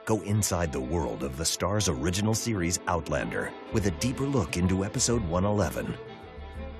Go inside the world of the Star's original series Outlander with a deeper look into episode 111.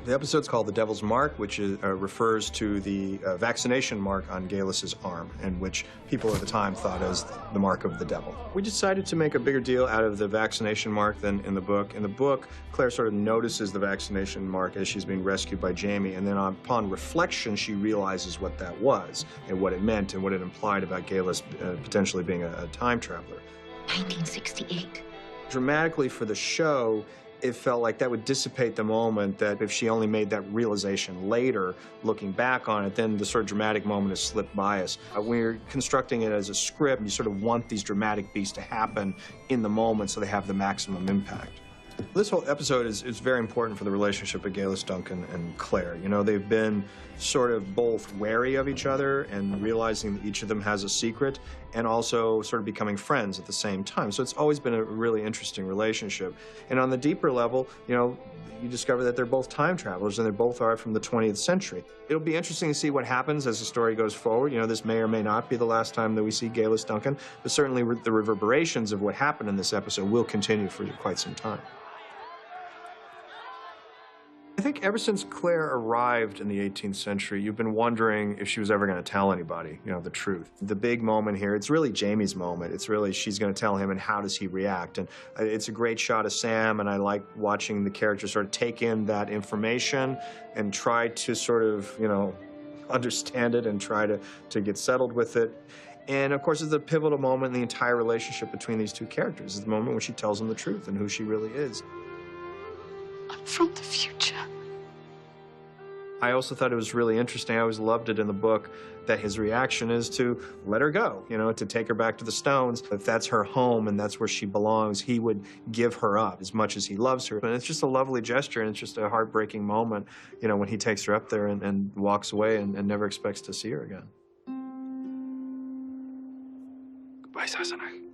The episode's called The Devil's Mark, which refers to the vaccination mark on Geillis' arm, and which people at the time thought as the mark of the devil. We decided to make a bigger deal out of the vaccination mark than in the book. In the book, Claire sort of notices the vaccination mark as she's being rescued by Jamie, and then upon reflection, she realizes what that was, and what it meant, and what it implied about Geillis potentially being a time traveler. 1968. Dramatically for the show, it felt like that would dissipate the moment, that if she only made that realization later, looking back on it, then the sort of dramatic moment has slipped by us. When you're constructing it as a script, you sort of want these dramatic beats to happen in the moment so they have the maximum impact. This whole episode is very important for the relationship of Geillis, Duncan, and Claire. You know, they've been sort of both wary of each other and realizing that each of them has a secret, and also sort of becoming friends at the same time. So it's always been a really interesting relationship. And on the deeper level, you know, you discover that they're both time travelers, and they both are from the 20th century. It'll be interesting to see what happens as the story goes forward. You know, this may or may not be the last time that we see Geillis, Duncan, but certainly the reverberations of what happened in this episode will continue for quite some time. I think ever since Claire arrived in the 18th century, you've been wondering if she was ever going to tell anybody, you know, the truth. The big moment here, it's really Jamie's moment. It's really she's going to tell him, and how does he react? And it's a great shot of Sam, and I like watching the character sort of take in that information and try to sort of, you know, understand it and try to get settled with it. And of course, it's a pivotal moment in the entire relationship between these two characters. It's the moment when she tells him the truth and who she really is. I'm from the future. I also thought it was really interesting, I always loved it in the book, that his reaction is to let her go, you know, to take her back to the Stones. If that's her home and that's where she belongs, he would give her up as much as he loves her. And it's just a lovely gesture, and it's just a heartbreaking moment, you know, when he takes her up there and walks away and never expects to see her again. Goodbye, Sasana.